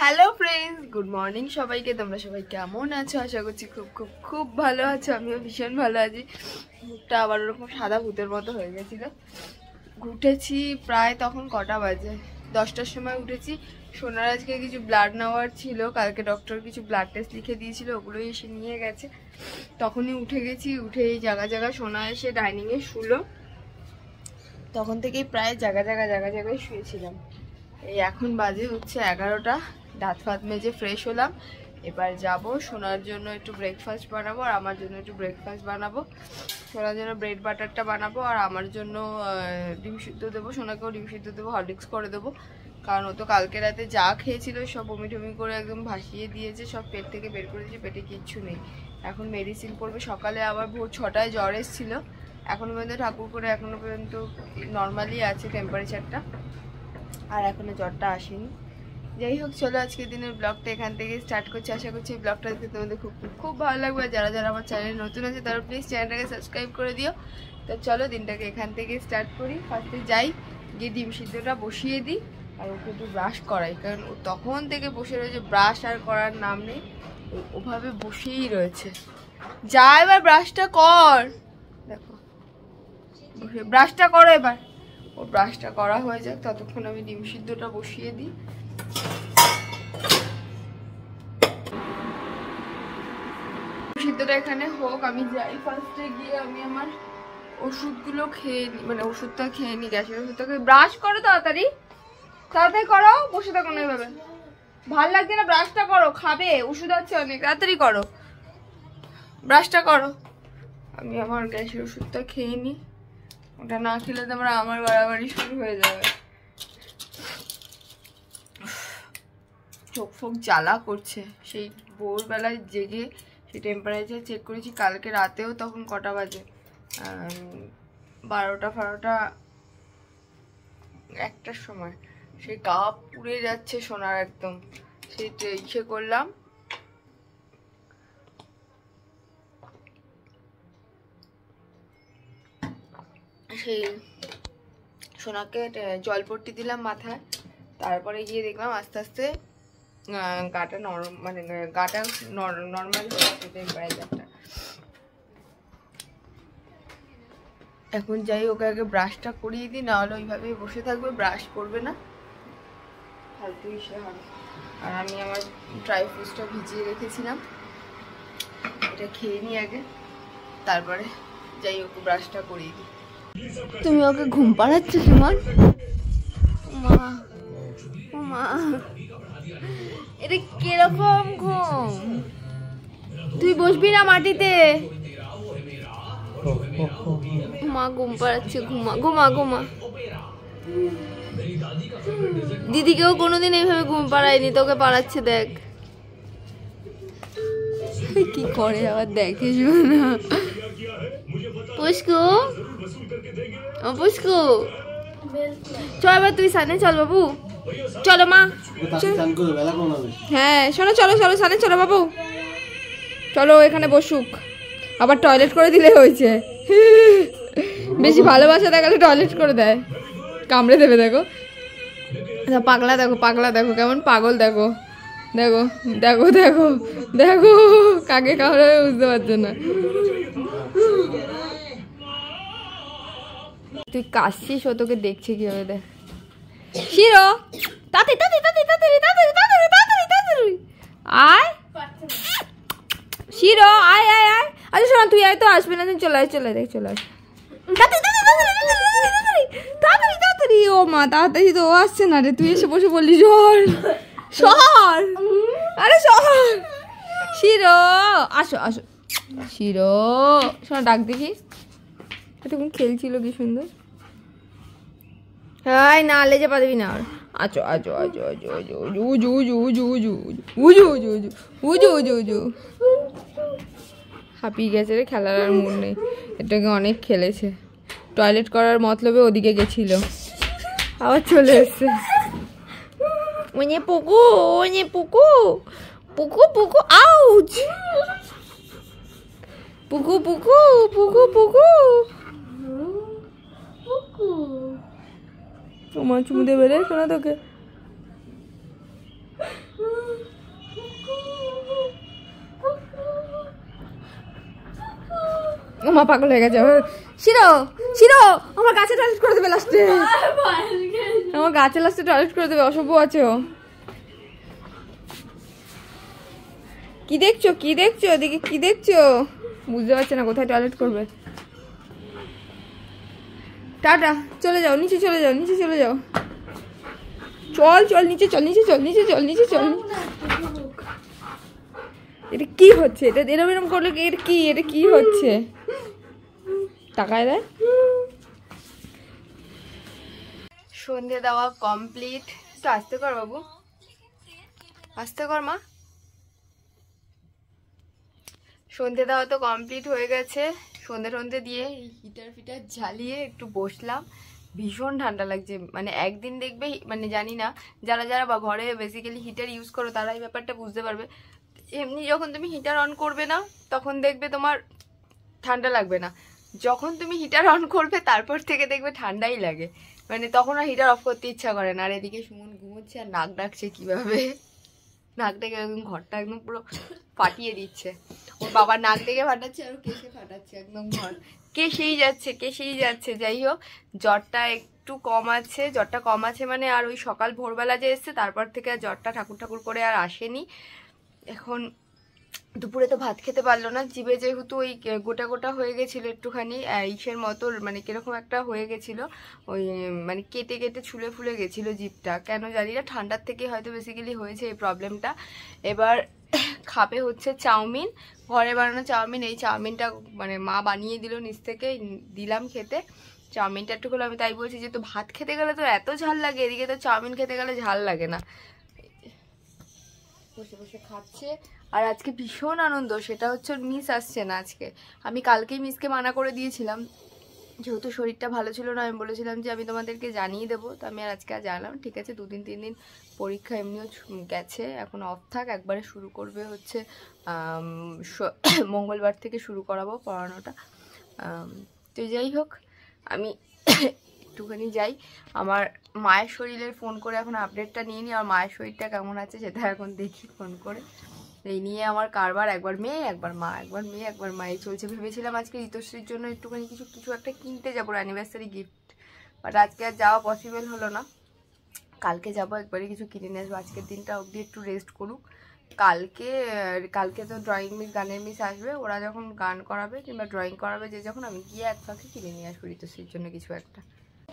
Hello friends, good morning সবাইকে। তোমরা সবাই কেমন আছো? আশা করছি খুব খুব খুব ভালো আছো। আমিও ভীষণ ভালো আছি। মুখটা আবার ওরকম সাদা ভূতের মতো হয়ে গেছিলো। উঠেছি প্রায় তখন কটা বাজে, 10টার সময় উঠেছি। সোনার আজকে কিছু ব্লাড নেওয়ার ছিল, কালকে ডক্টর কিছু ব্লাড টেস্ট লিখে দিয়েছিল, ওগুলোই এসে নিয়ে গেছে। তখনই উঠে গেছি। উঠে এই জায়গা সোনা এসে ডাইনিংয়ে শুলো। তখন থেকেই প্রায় জায়গায় শুয়েছিলাম। এই এখন বাজে হচ্ছে 11টা। দাঁত ফাত মেজে ফ্রেশ হলাম। এবার যাব সোনার জন্য একটু ব্রেকফাস্ট বানাবো, আর আমার জন্য একটু ব্রেকফাস্ট বানাবো। সোনার জন্য ব্রেড বাটারটা বানাবো, আর আমার জন্য ডিম সিদ্ধ দেবো। সোনাকেও ডিম সিদ্ধ দেবো, হরলিক্স করে দেবো। কারণ ও তো কালকে রাতে যা খেয়েছিল সব বমি টমি করে একদম ভাসিয়ে দিয়েছে, সব পেট থেকে বের করে দিয়েছে, পেটে কিচ্ছু নেই। এখন মেডিসিন পড়বে। সকালে আবার ভোর 6টায় জ্বর এসেছিল, এখনও পর্যন্ত ঠাকুর করে এখনও পর্যন্ত নর্মালি আছে টেম্পারেচারটা, আর এখনো জ্বরটা আসেনি। যাই হোক, চলো আজকের দিনের ব্লগটা এখান থেকে স্টার্ট করছি। আশা করছি এই ব্লগটা দেখতে তোমাদের খুব খুব ভালো লাগবে। আর যারা যারা আমার চ্যানেলে নতুন আছে তারা প্লিজ চ্যানেলটাকে সাবস্ক্রাইব করে দিও। তো চলো দিনটাকে এখান থেকে স্টার্ট করি। ফার্স্টে যাই, গিয়ে ডিম সিদ্ধটা বসিয়ে দিই, আর ওকে একটু ব্রাশ করাই। কারণ ও তখন থেকে বসে রয়েছে, ব্রাশ আর করার নাম নেই, ওভাবে বসেই রয়েছে। যা এবার ব্রাশটা কর, দেখো ব্রাশটা করো এবার। ও ব্রাশটা করা হয়ে যাক, ততক্ষণ আমি ডিম সিদ্ধটা বসিয়ে দিই। সিদ্ধটা এখানে হোক, আমি যাই ফার্স্টে গিয়ে আমি আমার ওষুধগুলো খেয়ে নিই, মানে ওষুধটা খেয়ে নিই, গ্যাসের ওষুধটা খেয়ে। ব্রাশ করো তাড়াতাড়ি, তাড়াতাড়ি করো, বসে থাকো না এভাবে, ভাল লাগছে না। ব্রাশটা করো, খাবে, ওষুধ আছে অনেক, তাড়াতাড়ি করো, ব্রাশটা করো। আমি আমার গ্যাসের ওষুধটা খেয়ে নিই, ওটা না খেলে তো আমার বাড়াবাড়ি শুরু হয়ে যাবে। চোখ ফোক জ্বালা করছে, সেই ভোরবেলায় জেগে সেই টেম্পারেচার চেক করেছি কালকে রাতেও। তখন কটা বাজে, 12টা 1টার সময়। সেই গা পুড়ে যাচ্ছে সোনার একদম। সেই ইসে করলাম, সেই সোনাকে জলপট্টি দিলাম মাথায়। তারপরে গিয়ে দেখলাম আস্তে আস্তে গাটা নরম, মানে গাটা নর্মাল হচ্ছে টেম্পারেচারটা। এখন যাই, ওকে আগে ব্রাশটা করিয়ে দিই, নাহলে ওইভাবেই বসে থাকবে, ব্রাশ করবে না, ফালতু ইসে হবে। আর আমি আমার ড্রাই ফ্রুটসটা ভিজিয়ে রেখেছিলাম, এটা খেয়ে নিই আগে, তারপরে যাই ওকে ব্রাশটা করিয়ে দিই। তুমি ওকে ঘুম পাড়াচ্ছো সুমন? মা ও মা, এটা কিরকম ঘুম? তুই বসবি না মাটিতে? মা ঘুম পাড়াচ্ছে, ঘুমা ঘুমা ঘুমা। দিদিকেও কোনোদিন এইভাবে ঘুম পাড়ায়নি, তোকে পাড়াচ্ছে, দেখ কি করে আবার, দেখে না। পুষ্কু ও পুষ্কু, চল এবার তুই সানে চল বাবু, চলো মা। হ্যাঁ শোনো, চলো চলো সানে চলো বাবু, চলো এখানে বসুক। আবার টয়লেট করে দিলে হয়েছে, বেশি ভালোবাসা দেখালে টয়লেট করে দেয়, কামড়ে দেবে। দেখো পাগলা, দেখো পাগলা, দেখো কেমন পাগল, দেখো দেখো দেখো দেখো দেখো, কাকে কামড়াবে বুঝতে পারছো না। তুই কাশছিস, ও তোকে দেখছে কিভাবে, দেখ। শিরো তাড়াতাড়ি তাড়াতাড়ি তাড়াতাড়ি তাড়াতাড়ি তাড়াতাড়ি তাড়াতাড়ি তাড়াতাড়ি আয়, শিরো আয় আয় আয়। আচ্ছা শোনা, তুই আয় তো, আসবে না, চলে আয় চলে আয়, দেখ চলে আয় তাড়াতাড়ি তাড়াতাড়ি। ও মা তাড়াতাড়ি, তো ও আসছে না রে, তুই এসে বসে বললি সর সর, আরে সর। শিরো আসো আসো, শিরো শোনা, ডাক দেখি, এতক্ষণ খেলছিল কি সুন্দর। হ্যাঁ না, লেজে পা দিবি না। আচো আচো আচো আচো আচো উজু উজু উজু উজু উজু উজু উজু উজু উজু উজু। হাঁপিয়ে গেছে রে, খেলার আর মন নেই। এটাকে অনেক খেলেছে, টয়লেট করার মতলবে ওদিকে গেছিল, আবার চলে এসছে। ওনে পুকু, ওনে পুকু পুকু পুকু, আউচ, পুকু পুকু পুকু পুকু পুকু। তোমার চুমু দেবে রে শোনা তোকে। মা পাগল হয়ে গেছে। শিরো শিরো আমার গাছে টয়লেট করে দেবে লাস্টে, আমার গাছে লাস্টে টয়লেট করে দেবে, অসভ্য আছে ও। কি দেখছো কি দেখছো ওদিকে, কি দেখছো? বুঝতে পারছে না কোথায় টয়লেট করবে। টাটা, চলে যাও নিচে, চলে যাও নিচে, চলে যাও। চল চল নিচে, চল নিচে, চল নিচে, চল নিচে, চল। এটা কি হচ্ছে? এটা এরম এরম করলে এটা কি, এটা কি হচ্ছে? তাকায় দেয়। সন্ধে দেওয়া কমপ্লিট। একটু আস্তে কর বাবু, আস্তে কর মা। সন্ধে দেওয়া তো কমপ্লিট হয়ে গেছে। সন্ধে দিয়ে হিটার ফিটার জ্বালিয়ে একটু বসলাম। ভীষণ ঠান্ডা লাগছে, মানে একদিন দেখবে, মানে জানি না যারা যারা বা ঘরে বেসিক্যালি হিটার ইউজ করো তারা এই ব্যাপারটা বুঝতে পারবে। এমনি যখন তুমি হিটার অন করবে না তখন দেখবে তোমার ঠান্ডা লাগবে না, যখন তুমি হিটার অন করবে তারপর থেকে দেখবে ঠান্ডাই লাগে, মানে তখন আর হিটার অফ করতে ইচ্ছা করে না। আর এদিকে সুমন ঘুমোচ্ছে আর নাক ডাকছে কিভাবে, নাক ডেকে একদম ঘরটা একদম পুরো ফাটিয়ে দিচ্ছে। ওর বাবা নাক ডেকে ফাটাচ্ছে আর কেসে ফাটাচ্ছে একদম ঘর, কেসেই যাচ্ছে। যাই হোক, জ্বরটা একটু কম আছে, জ্বরটা কম আছে মানে, আর ওই সকাল ভোরবেলা যে এসছে তারপর থেকে আর জ্বরটা ঠাকুর করে আর আসেনি। এখন দুপুরে তো ভাত খেতে পারলো না, জিভে যেহেতু ওই গোটা গোটা হয়ে গেছিলো একটুখানি ইসের মতো, মানে কিরকম একটা হয়ে গেছিলো, ওই মানে কেটে কেটে ছুলে ফুলে গেছিলো জিভটা, কেন জানি না, ঠান্ডার থেকে হয়তো বেসিক্যালি হয়েছে এই প্রবলেমটা। এবার খাবে হচ্ছে চাউমিন, ঘরে বানানো চাউমিন। এই চাউমিনটা মানে মা বানিয়ে দিল নিচ থেকে, দিলাম খেতে। চাউমিনটা একটু হলো, আমি তাই বলছি যে তো ভাত খেতে গেলে তো এত ঝাল লাগে, এদিকে তো চাউমিন খেতে গেলে ঝাল লাগে না। বসে বসে খাচ্ছে। আর আজকে ভীষণ আনন্দ, সেটা হচ্ছে মিস আসছে না আজকে। আমি কালকেই মিসকে মানা করে দিয়েছিলাম, যেহেতু শরীরটা ভালো ছিল না, আমি বলেছিলাম যে আমি তোমাদেরকে জানিয়ে দেবো, তো আমি আর আজকে আর জানলাম। ঠিক আছে, 2-3 দিন পরীক্ষা এমনিও গেছে, এখন অফ থাক, একবারে শুরু করবে হচ্ছে মঙ্গলবার থেকে শুরু করাবো পড়ানোটা। তো যাই হোক, আমি একটুখানি যাই, আমার মায়ের শরীরের ফোন করে এখন আপডেটটা নিয়ে নিই, আর মায়ের শরীরটা কেমন আছে সেটা এখন দেখি ফোন করে। এই নিয়ে আমার কারবার, একবার মেয়ে একবার মা, একবার মেয়ে একবার মা, এই চলছে। ভেবেছিলাম আজকে ঋতুশ্রীর জন্য একটুখানি কিছু একটা কিনতে যাবো, অ্যানিভার্সারি গিফট, বাট আজকে আর যাওয়া পসিবল হলো না। কালকে যাবো, একবারে কিছু কিনে নিয়ে আসবো। আজকের দিনটা অবধি একটু রেস্ট করুক, কালকে তো ড্রয়িং মিস, গানের মিস আসবে, ওরা যখন গান করাবে কিংবা ড্রয়িং করাবে যে যখন, আমি গিয়ে এক ফাঁকে কিনে নিয়ে আসবো ঋতুশ্রীর জন্য কিছু একটা।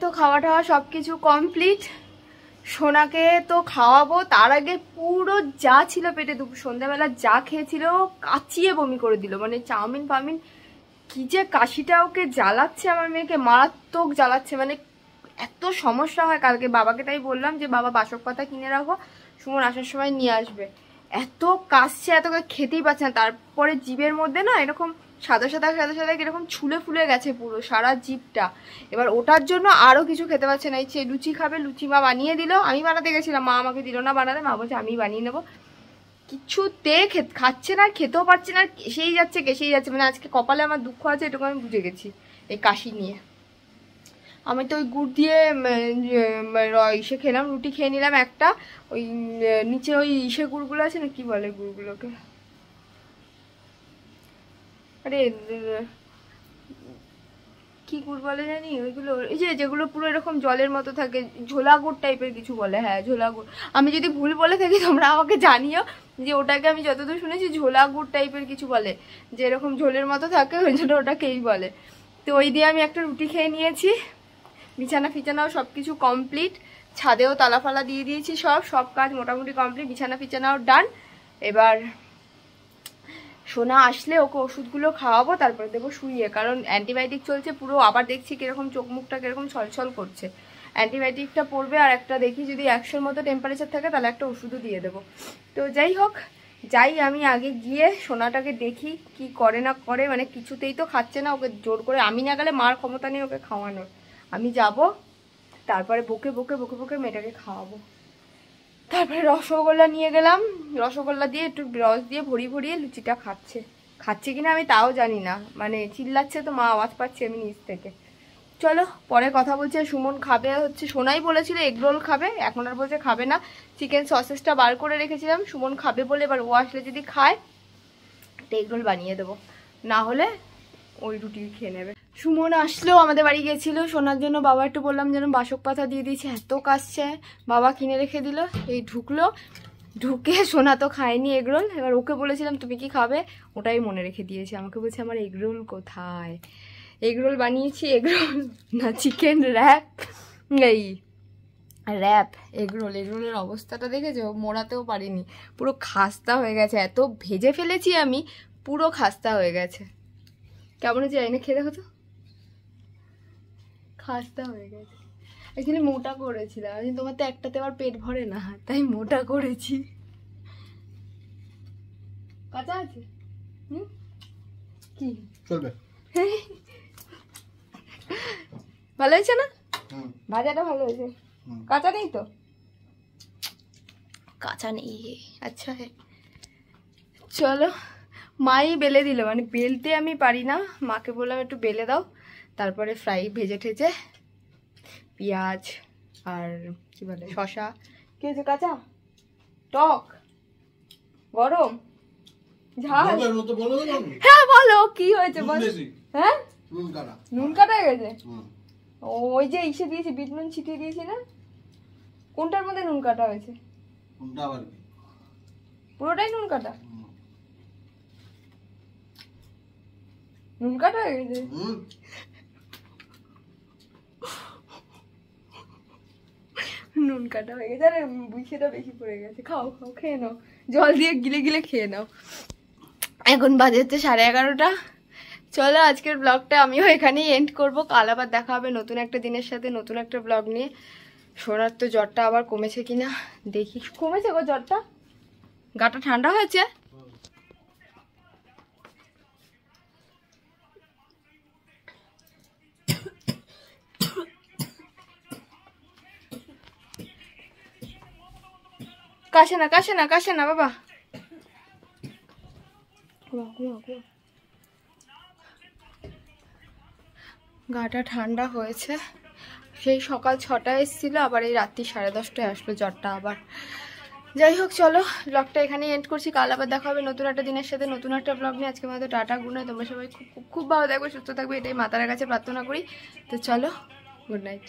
তো খাওয়া টাওয়া সব কিছু কমপ্লিট, সোনাকে তো খাওয়াবো, তার আগে পুরো যা ছিল পেটে, সন্ধ্যাবেলা যা খেয়েছিল কাচিয়ে বমি করে দিল, মানে চাউমিন ফাউমিন, কি যে কাশিটা ওকে জ্বালাচ্ছে, আমার মেয়েকে মারাত্মক জ্বালাচ্ছে, মানে এত সমস্যা হয়। কালকে বাবাকে তাই বললাম যে বাবা বাসক পাতা কিনে রাখো, সুমন আসার সময় নিয়ে আসবে। এত কাশছে, এত খেতেই পাচ্ছে না, তারপরে জিভের মধ্যে না এরকম সাদা এরকম ছুলে ফুলে গেছে পুরো সারা জিভটা। এবার ওটার জন্য আরো কিছু খেতে পারছে না। এই লুচি খাবে, লুচি মা বানিয়ে দিল, আমি বানাতে গেছিলাম, মা আমাকে দিল না বানাতে, মা বলছে আমি বানিয়ে নেবো। কিছুতে খাচ্ছে না, খেতেও পারছে না, কেসেই যাচ্ছে, মানে আজকে কপালে আমার দুঃখ আছে, এটুকু আমি বুঝে গেছি এই কাশি নিয়ে। আমি তো ওই গুড় দিয়ে ইসে খেলাম, রুটি খেয়ে নিলাম একটা, ওই নিচে ওই ইসে গুড়গুলো আছে না, কি বলে গুড়গুলোকে, আরে কি গুড় বলে জানি ওইগুলো, এই যে যেগুলো পুরো এরকম জলের মতো থাকে, ঝোলা গুড় টাইপের কিছু বলে, হ্যাঁ ঝোলা গুড়। আমি যদি ভুল বলে থাকি তোমরা আমাকে জানিও, যে ওটাকে আমি যতদূর শুনেছি ঝোলা গুড় টাইপের কিছু বলে, যে এরকম ঝোলের মতো থাকে, ওই জন্য ওটাকেই বলে। তো ওই দিয়ে আমি একটা রুটি খেয়ে নিয়েছি। বিছানা ফিছানাও সব কিছু কমপ্লিট, ছাদেও তালা ফালা দিয়ে দিয়েছি, সব কাজ মোটামুটি কমপ্লিট, বিছানা ফিছানাও ডান। এবার সোনা আসলে ওকে ওষুধগুলো খাওয়াবো, তারপরে দেবো শুইয়ে, কারণ অ্যান্টিবায়োটিক চলছে পুরো, আবার দেখছি কিরকম চোখ মুখটা কিরকম ছলছল করছে। অ্যান্টিবায়োটিকটা পড়বে, আর একটা দেখি যদি 100-র মতো টেম্পারেচার থাকে তাহলে একটা ওষুধও দিয়ে দেবো। তো যাই হোক, আমি আগে গিয়ে সোনাটাকে দেখি কি করে না করে, মানে কিছুতেই তো খাচ্ছে না, ওকে জোর করে, আমি না গেলে মার ক্ষমতা নেই ওকে খাওয়ানোর, আমি যাব, তারপরে বকে মেয়েটাকে খাওয়াবো। তারপরে রসগোল্লা নিয়ে গেলাম, রসগোল্লা দিয়ে একটু রস দিয়ে ভরিয়ে লুচিটা খাচ্ছে কিনা আমি তাও জানি না, মানে চিল্লাচ্ছে তো, মা আওয়াজ পাচ্ছে আমি নিচ থেকে। চলো পরে কথা বলছি। সুমন খাবে হচ্ছে, সোনাই বলেছিল এগরোল খাবে, এখন আর বলছে খাবে না, চিকেন সসেসটা বার করে রেখেছিলাম, সুমন খাবে বলে, এবার ও আসলে যদি খায় তো এগরোল বানিয়ে দেবো, না হলে ওই রুটি খেয়ে নেবে। সুমন আসলো, আমাদের বাড়ি গেছিল, শোনার জন্য। বাবা একটু বললাম যেন বাসক পাতা দিয়ে দিয়েছে, এত কাশছে। বাবা কিনে রেখে দিল, এই ঢুকলো, ঢুকে সোনা তো খায়নি এগরোল। এবার ওকে বলেছিলাম তুমি কি খাবে, ওটাই মনে রেখে দিয়েছে। আমাকে বলছে আমার এগরোল কোথায়। এগরোল বানিয়েছি, এগরোল না চিকেন র্যাপ, এই র্যাপ এগরোল। এগরোলের অবস্থাটা দেখেছো, মোড়াতেও পারিনি, পুরো খাস্তা হয়ে গেছে। এত ভেজে ফেলেছি আমি, পুরো খাস্তা হয়ে গেছে। কেমন হচ্ছে জানি না, খেয়ে দেখো তো, খাস্তা হয়ে গেছে। অ্যাকচুয়ালি মোটা করেছিলাম আমি, তোমার তো একটাতে আমার পেট ভরে না, তাই মোটা করেছি। কাঁচা আছে কি চলবে, ভালো হয়েছে না? ভাজাটা ভালো হয়েছে, কাঁচা নেই তো? কাঁচা নেই, আচ্ছা হ্যাঁ। চলো, মাই বেলে দিল, মানে বেলতে আমি পারি না, মাকে বললাম একটু বেলে দাও, তারপরে ফ্রাই ভেজে ঠেজে পেঁয়াজ আর কি বলে শসা। কি হয়েছে, কাঁচা টক গরম ঝাল? হ্যাঁ বলো কি হয়েছে বল। হ্যাঁ নুন কাটা হয়ে গেছে। ওই যে ইসে দিয়েছি, বিট নুন ছিটিয়ে দিয়েছি না, কোনটার মধ্যে নুন কাটা হয়েছে? পুরোটাই নুন কাটা, নুন কাটা হয়ে গেছে। নুন কাটা হয়ে গেছে, আরে বুঝিটা বেশি পড়ে গেছে। খাও খাও, খেয়ে নাও, জল দিয়ে গিলে গিলে খেয়ে নাও। এখন বাজে হচ্ছে 11:30। চলো আজকের ব্লগটা আমিও এখানেই এন্ড করবো। কাল আবার দেখা হবে নতুন একটা দিনের সাথে, নতুন একটা ব্লগ নিয়ে। সোনার তো জ্বরটা আবার কমেছে কিনা দেখি। কমেছে গো জ্বরটা, গাটা ঠান্ডা হয়েছে। কাশে না কাশে না কাশে না বাবা, গাটা ঠান্ডা হয়েছে। সেই সকাল 6টায় এসেছিলো, আবার এই রাত্রি 10:30টায় আসলো জ্বরটা আবার। যাই হোক চলো, ব্লগটা এখানেই এন্ড করছি। কাল আবার দেখা হবে নতুন একটা দিনের সাথে, নতুন একটা ব্লগ নিয়ে। আজকে আমাদের টাটা, গুড নাইট। তোমরা সবাই খুব খুব খুব ভালো থাকবে, সুস্থ থাকবে, এটাই মাতার কাছে প্রার্থনা করি। তো চলো, গুড নাইট।